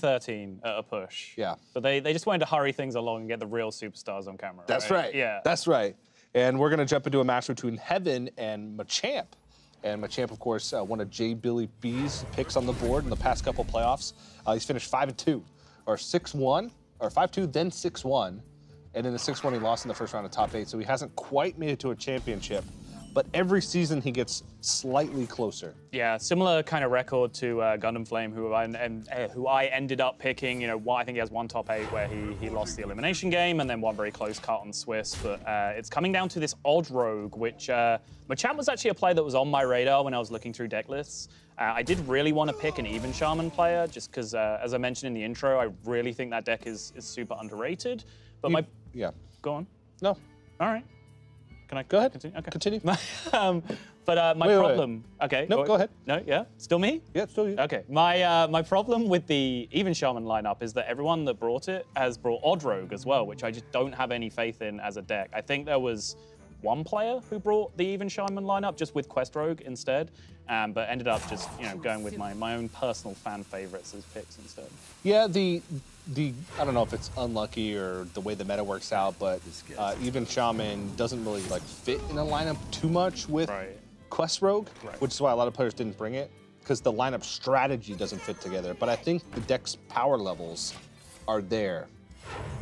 13 at a push. Yeah. But they just wanted to hurry things along and get the real superstars on camera. That's right. Yeah. That's right. And we're going to jump into a match between Heaven and Machamp. And Machamp, of course, one of J. Billy B's picks on the board in the past couple playoffs. He's finished 5-2, or 6-1, or 5-2, then 6-1. And in the 6-1, he lost in the first round of top 8, so he hasn't quite made it to a championship. But every season, he gets slightly closer. Yeah, similar kind of record to Gundam Flame, who I ended up picking. You know, I think he has one top 8 where he lost the elimination game, and then one very close cut on Swiss. But it's coming down to this odd rogue, which Machamp was actually a player that was on my radar when I was looking through deck lists. I did really want to pick an even Shaman player, just because, as I mentioned in the intro, I really think that deck is super underrated. But Yeah. Go on. No. All right. Can I go ahead? Continue? Okay. Continue. But my problem. Wait. Okay. No, go ahead. No, yeah, still me. Yeah, still you. Okay. My problem with the even Shaman lineup is that everyone that brought it has brought Odd Rogue as well, which I just don't have any faith in as a deck. I think there was one player who brought the even Shaman lineup just with Quest Rogue instead, but ended up just going with my own personal fan favorites as picks instead. Yeah, I don't know if it's unlucky or the way the meta works out, but even Shaman doesn't really like fit in a lineup too much with Quest Rogue, which is why a lot of players didn't bring it, because the lineup strategy doesn't fit together. But I think the deck's power levels are there.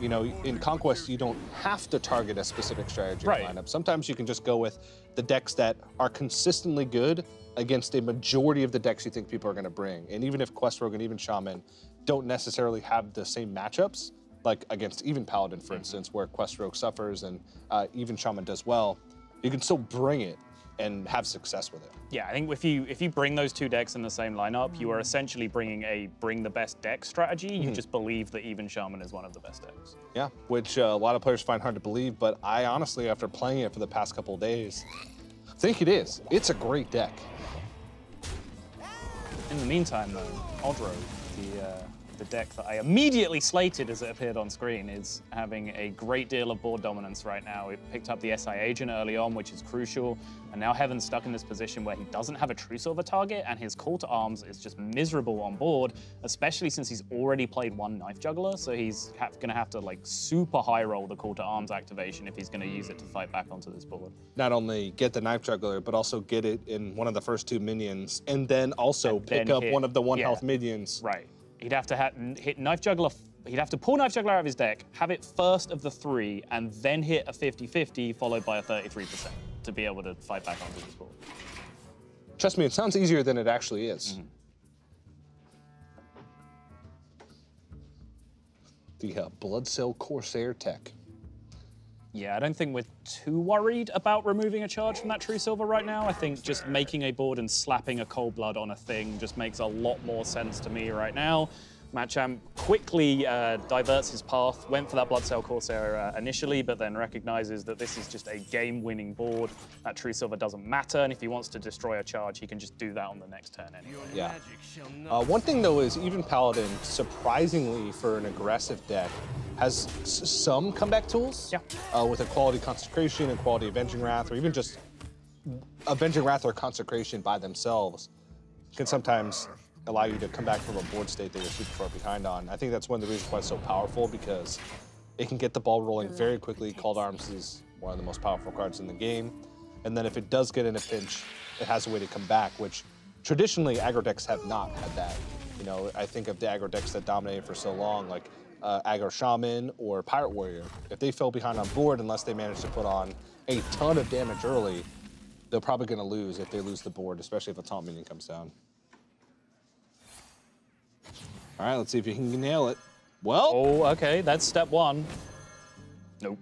You know, in Conquest, you don't have to target a specific strategy or lineup. Sometimes you can just go with the decks that are consistently good against a majority of the decks you think people are going to bring. And even if Quest Rogue and even Shaman don't necessarily have the same matchups, like against even Paladin, for instance, where Quest Rogue suffers and even Shaman does well, you can still bring it and have success with it. Yeah, I think if you bring those two decks in the same lineup, you are essentially bringing a bring the best deck strategy. You just believe that even Shaman is one of the best decks. Yeah, which a lot of players find hard to believe, but I honestly, after playing it for the past couple of days, think it is. It's a great deck. In the meantime, though, Odd Rogue, the deck that I immediately slated as it appeared on screen, is having a great deal of board dominance right now. It picked up the SI Agent early on, which is crucial, and now Heaven's stuck in this position where he doesn't have a True Silver target, and his Call to Arms is just miserable on board, especially since he's already played one Knife Juggler, so he's gonna have to like super high roll the Call to Arms activation if he's gonna use it to fight back onto this board. Not only get the Knife Juggler, but also get it in one of the first 2 minions, and then also pick up one of the 1 health minions. Right. He'd have to hit Knife Juggler, he'd have to pull Knife Juggler out of his deck, have it first of the 3, and then hit a 50-50 followed by a 33% to be able to fight back onto this board. Trust me, it sounds easier than it actually is. The Blood Cell Corsair tech. Yeah, I don't think we're too worried about removing a charge from that True Silver right now. I think just making a board and slapping a Cold Blood on a thing just makes a lot more sense to me right now. Machamp quickly diverts his path, went for that Blood Cell Corsair initially, but then recognizes that this is just a game-winning board. That True Silver doesn't matter, and if he wants to destroy a charge, he can just do that on the next turn anyway. Yeah. One thing, though, is even Paladin, surprisingly for an aggressive deck, has some comeback tools. Yeah. With a quality Consecration and quality Avenging Wrath, or even just Avenging Wrath or Consecration by themselves can sometimes allow you to come back from a board state that you're super far behind on. I think that's one of the reasons why it's so powerful, because it can get the ball rolling very quickly. Called Arms is one of the most powerful cards in the game. And then if it does get in a pinch, it has a way to come back, which traditionally aggro decks have not had that. You know, I think of the aggro decks that dominated for so long, like aggro Shaman or Pirate Warrior. If they fell behind on board, unless they managed to put on a ton of damage early, they're probably gonna lose if they lose the board, especially if a taunt minion comes down. All right, let's see if you can nail it. Well. Oh, okay, that's step 1. Nope.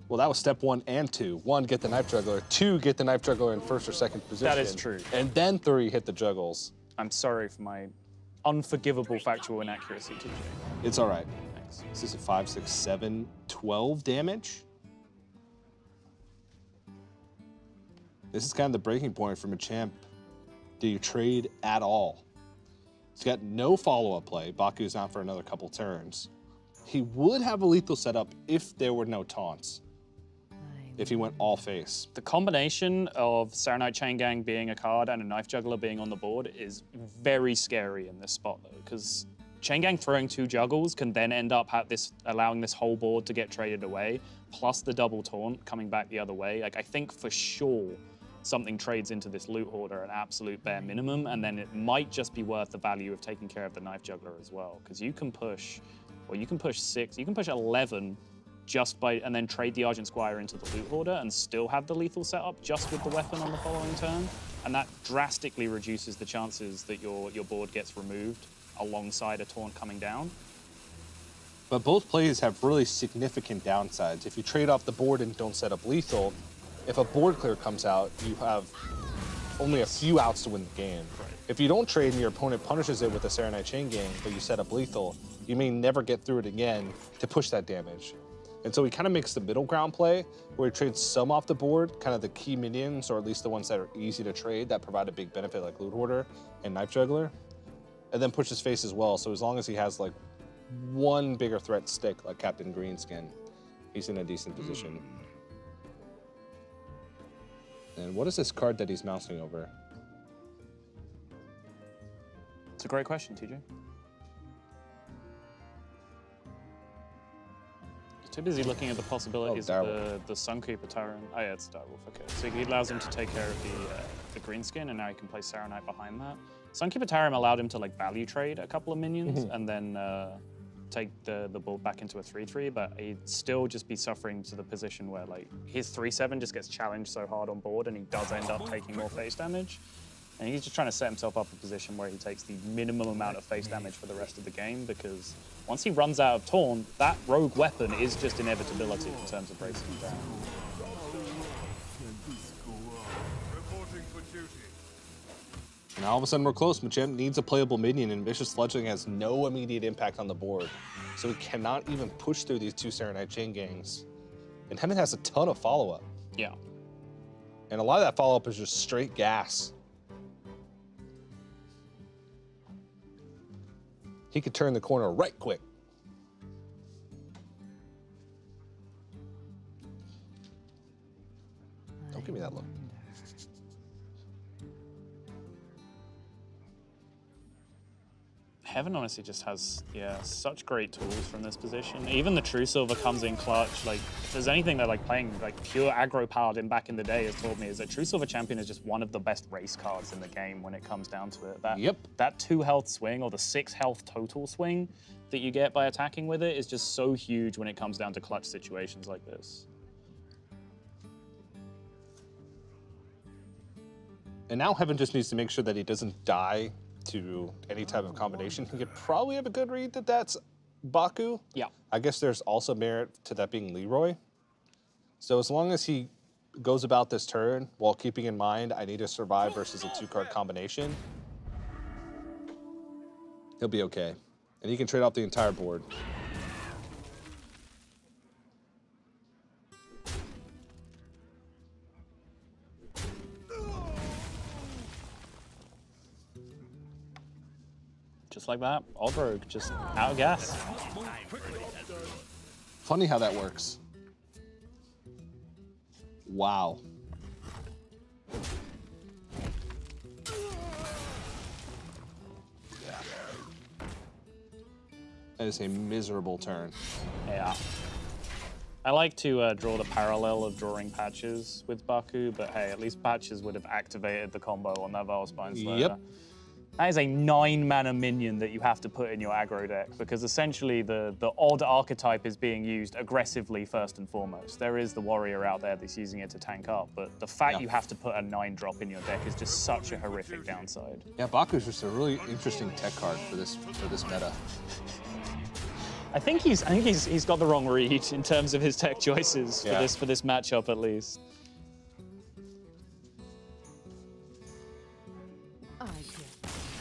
Well, that was step 1 and 2. 1, get the Knife Juggler. 2, get the Knife Juggler in first or second position. That is true. And then 3, hit the juggles. I'm sorry for my unforgivable factual inaccuracy, TJ. It's all right. Thanks. This is a 5, 6, 7, 12 damage. This is kind of the breaking point for Machamp. Do you trade at all? He's got no follow-up play. Baku's out for another couple turns. He would have a lethal setup if there were no taunts. if he went all face. The combination of Serenite Chain Gang being a card and a Knife Juggler being on the board is very scary in this spot, though, because Chain Gang throwing 2 juggles can then end up allowing this whole board to get traded away, plus the double taunt coming back the other way. Like, I think for sure something trades into this Loot Hoarder an absolute bare minimum, and then it might just be worth the value of taking care of the Knife Juggler as well, because you can push 6, you can push 11 just by, and then trade the Argent Squire into the Loot Hoarder and still have the lethal setup just with the weapon on the following turn, and that drastically reduces the chances that your board gets removed alongside a taunt coming down. But both plays have really significant downsides. If you trade off the board and don't set up lethal, if a board clear comes out, you have only a few outs to win the game. Right. If you don't trade and your opponent punishes it with a Serenite Chain Gang, but you set up lethal, you may never get through it again to push that damage. And so he kind of makes the middle ground play, where he trades some off the board, kind of the key minions, or at least the ones that are easy to trade, that provide a big benefit, like Loot Hoarder and Knife Juggler, and then pushes face as well. So as long as he has like one bigger threat stick, like Captain Greenskin, he's in a decent position. And what is this card that he's mousing over? It's a great question, TJ. He's too busy looking at the possibilities of the Sunkeeper Tyrant. Oh yeah, it's Direwolf, okay. So he allows him to take care of the Greenskin, and now he can play Serenite behind that. Sunkeeper Tyrant allowed him to like value trade a couple of minions and then take the board back into a 3/3, but he'd still just be suffering to the position where like his 3/7 just gets challenged so hard on board, and he does end up taking more face damage. And he's just trying to set himself up a position where he takes the minimum amount of face damage for the rest of the game, because once he runs out of taunt, that rogue weapon is just inevitability in terms of breaking him down. And all of a sudden we're close. Machamp needs a playable minion, and Vicious Fledgling has no immediate impact on the board. So he cannot even push through these 2 Serenite Chain Gangs. And Heaven has a ton of follow-up. Yeah. And a lot of that follow-up is just straight gas. He could turn the corner right quick. Don't give me that look. Heaven honestly just has, such great tools from this position. Even the True Silver comes in clutch. Like, if there's anything that like playing like pure aggro paladin back in the day has taught me, is that True Silver Champion is just one of the best race cards in the game when it comes down to it. That 2 health swing, or the 6 health total swing that you get by attacking with it, is just so huge when it comes down to clutch situations like this. And now Heaven just needs to make sure that he doesn't die to any type of combination. He could probably have a good read that that's Baku. Yeah. I guess there's also merit to that being Leroy. So as long as he goes about this turn while keeping in mind I need to survive versus a 2-card combination, he'll be okay. And he can trade off the entire board. Just like that, Odd Rogue just out of gas. Funny how that works. Wow. That is a miserable turn. Yeah. I like to draw the parallel of drawing Patches with Baku, but hey, at least Patches would have activated the combo on that Spine Slayer. Yep. That is a 9-mana minion that you have to put in your aggro deck, because essentially the odd archetype is being used aggressively first and foremost. There is the warrior out there that's using it to tank up, but the fact you have to put a 9-drop in your deck is just such a horrific downside. Yeah, Baku's just a really interesting tech card for this meta. I think he's got the wrong read in terms of his tech choices for this matchup at least.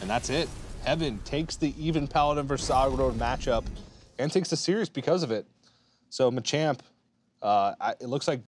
And that's it. Heaven takes the even Paladin versus aggro matchup and takes the series because of it. So Machamp, it looks like